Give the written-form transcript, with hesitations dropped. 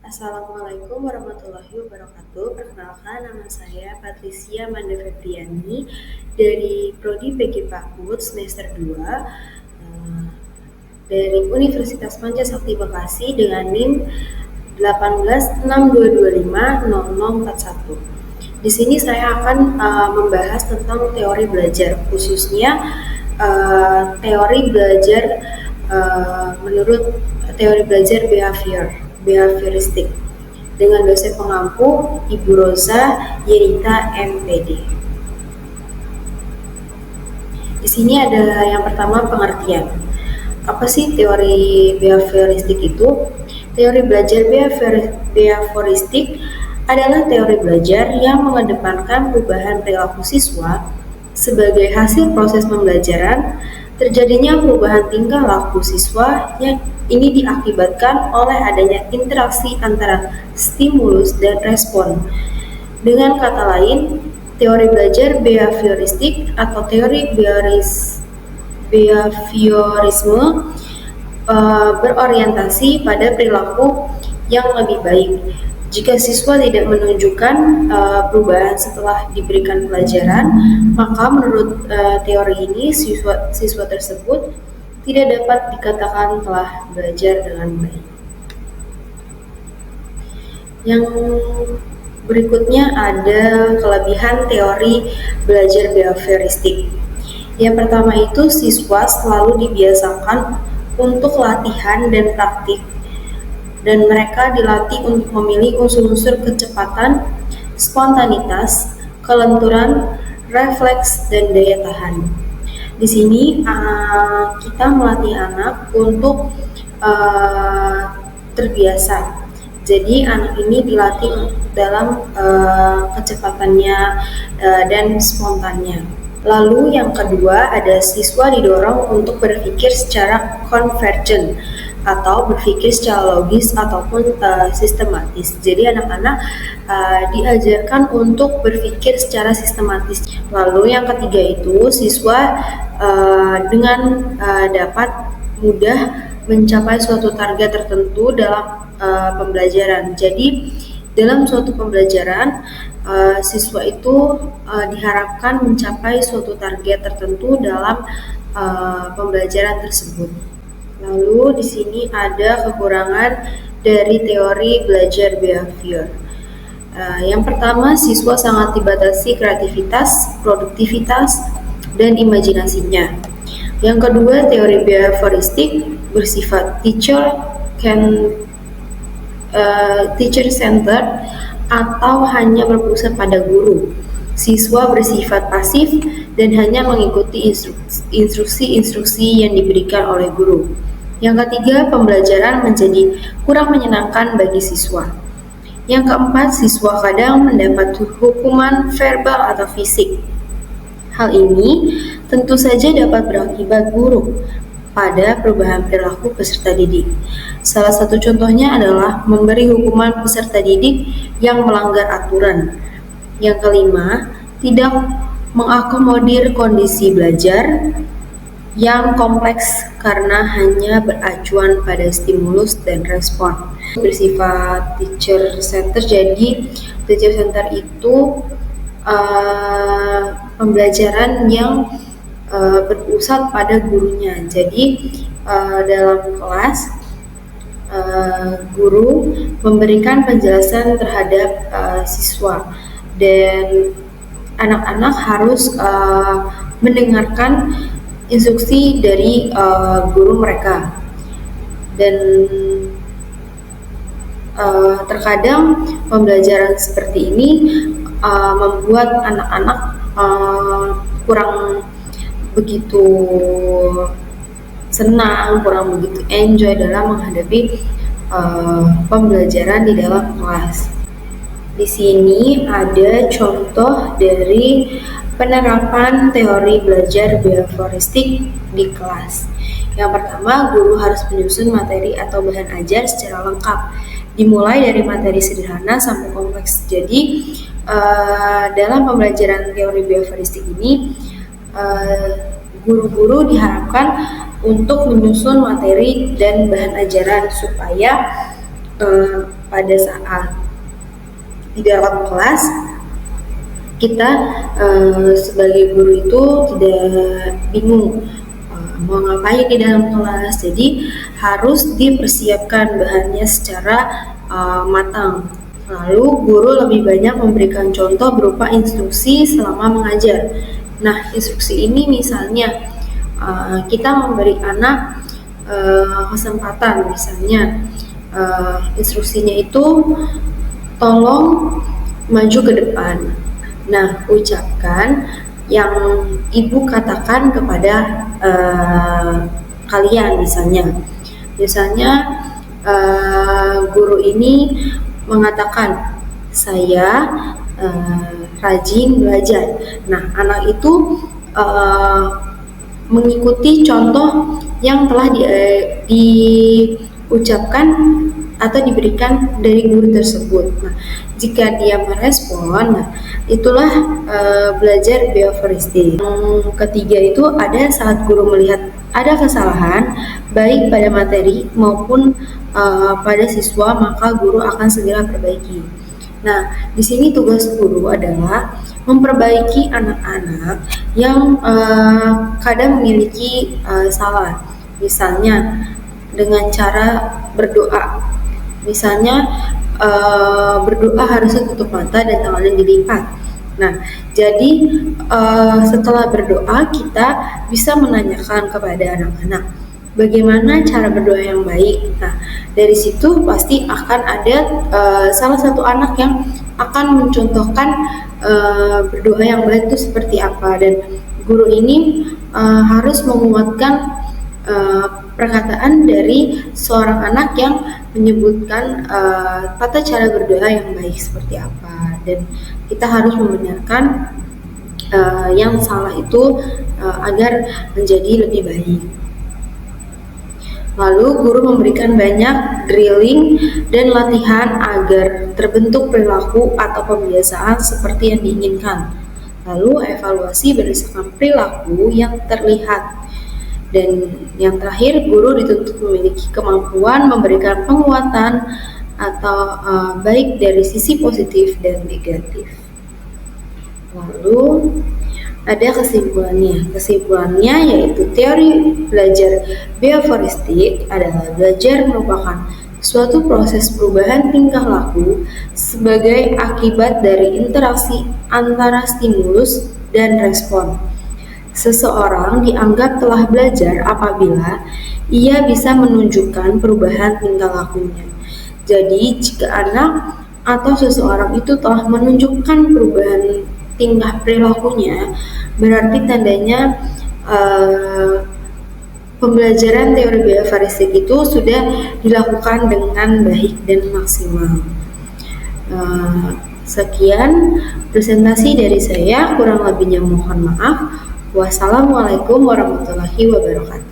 Assalamualaikum warahmatullahi wabarakatuh. Perkenalkan, nama saya Patricia Manda Febriani dari Prodi PG Pakud semester 2 dari Universitas Pancasakti Bekasi dengan NIM 1862250041. Di sini saya akan membahas tentang teori belajar, khususnya teori belajar menurut teori belajar behavioristik dengan dosen pengampu Ibu Rosa Yenita MPD. Di sini ada yang pertama pengertian. Apa sih teori behavioristik itu? Teori belajar behavioristik adalah teori belajar yang mengedepankan perubahan perilaku siswa sebagai hasil proses pembelajaran. Terjadinya perubahan tingkah laku siswa yang ini diakibatkan oleh adanya interaksi antara stimulus dan respon. Dengan kata lain, teori belajar behavioristik atau teori behaviorisme berorientasi pada perilaku yang lebih baik. Jika siswa tidak menunjukkan perubahan setelah diberikan pelajaran, maka menurut teori ini siswa tersebut tidak dapat dikatakan telah belajar dengan baik. Yang berikutnya ada kelebihan teori belajar behavioristik. Yang pertama itu siswa selalu dibiasakan untuk latihan dan praktik, dan mereka dilatih untuk memilih unsur-unsur kecepatan, spontanitas, kelenturan, refleks, dan daya tahan. Di sini kita melatih anak untuk terbiasa. Jadi anak ini dilatih dalam kecepatannya dan spontannya. Lalu yang kedua ada siswa didorong untuk berpikir secara konvergen atau berpikir secara logis ataupun sistematis. Jadi anak-anak diajarkan untuk berpikir secara sistematis. Lalu yang ketiga itu siswa dengan dapat mudah mencapai suatu target tertentu dalam pembelajaran. Jadi dalam suatu pembelajaran siswa itu diharapkan mencapai suatu target tertentu dalam pembelajaran tersebut. Lalu di sini ada kekurangan dari teori belajar behavior. Yang pertama, siswa sangat dibatasi kreativitas, produktivitas, dan imajinasinya. Yang kedua, teori behavioristik bersifat teacher-centered atau hanya berpusat pada guru. Siswa bersifat pasif dan hanya mengikuti instruksi-instruksi yang diberikan oleh guru. Yang ketiga, pembelajaran menjadi kurang menyenangkan bagi siswa. Yang keempat, siswa kadang mendapat hukuman verbal atau fisik. Hal ini tentu saja dapat berakibat buruk pada perubahan perilaku peserta didik. Salah satu contohnya adalah memberi hukuman peserta didik yang melanggar aturan. Yang kelima, tidak mengakomodir kondisi belajar yang kompleks karena hanya beracuan pada stimulus dan respon. Bersifat teacher center, jadi teacher center itu pembelajaran yang berpusat pada gurunya. Jadi dalam kelas guru memberikan penjelasan terhadap siswa dan anak-anak harus mendengarkan instruksi dari guru mereka. Dan terkadang pembelajaran seperti ini membuat anak-anak kurang begitu senang, kurang begitu enjoy dalam menghadapi pembelajaran di dalam kelas. Di sini ada contoh dari penerapan teori belajar behavioristik di kelas. Yang pertama, guru harus menyusun materi atau bahan ajar secara lengkap, dimulai dari materi sederhana sampai kompleks. Jadi dalam pembelajaran teori behavioristik ini guru-guru diharapkan untuk menyusun materi dan bahan ajaran supaya pada saat di dalam kelas kita sebagai guru itu tidak bingung mau ngapain di dalam kelas, jadi harus dipersiapkan bahannya secara matang. Lalu guru lebih banyak memberikan contoh berupa instruksi selama mengajar. Nah, instruksi ini misalnya kita memberi anak kesempatan, misalnya instruksinya itu tolong maju ke depan. Nah, ucapkan yang ibu katakan kepada kalian, misalnya guru ini mengatakan saya rajin belajar. Nah, anak itu mengikuti contoh yang telah diucapkan atau diberikan dari guru tersebut. Nah, jika dia merespon, nah, itulah belajar behavioristik. Yang ketiga itu ada saat guru melihat ada kesalahan baik pada materi maupun pada siswa, maka guru akan segera perbaiki. Nah, di sini tugas guru adalah memperbaiki anak-anak yang kadang memiliki salah, misalnya dengan cara berdoa. Misalnya berdoa harusnya tutup mata dan tangannya dilipat. Nah, jadi setelah berdoa kita bisa menanyakan kepada anak-anak bagaimana cara berdoa yang baik. Nah, dari situ pasti akan ada salah satu anak yang akan mencontohkan berdoa yang baik itu seperti apa, dan guru ini harus menguatkan perkataan dari seorang anak yang menyebutkan tata cara berdoa yang baik seperti apa, dan kita harus membenarkan yang salah itu agar menjadi lebih baik. Lalu guru memberikan banyak drilling dan latihan agar terbentuk perilaku atau kebiasaan seperti yang diinginkan. Lalu evaluasi berdasarkan perilaku yang terlihat. Dan yang terakhir, guru dituntut memiliki kemampuan memberikan penguatan atau baik dari sisi positif dan negatif. Lalu ada kesimpulannya. Kesimpulannya yaitu teori belajar behavioristik adalah belajar merupakan suatu proses perubahan tingkah laku sebagai akibat dari interaksi antara stimulus dan respon. Seseorang dianggap telah belajar apabila ia bisa menunjukkan perubahan tingkah lakunya. Jadi, jika anak atau seseorang itu telah menunjukkan perubahan tingkah perilakunya, berarti tandanya pembelajaran teori behavioristik itu sudah dilakukan dengan baik dan maksimal. Sekian presentasi dari saya, kurang lebihnya mohon maaf. Wassalamualaikum warahmatullahi wabarakatuh.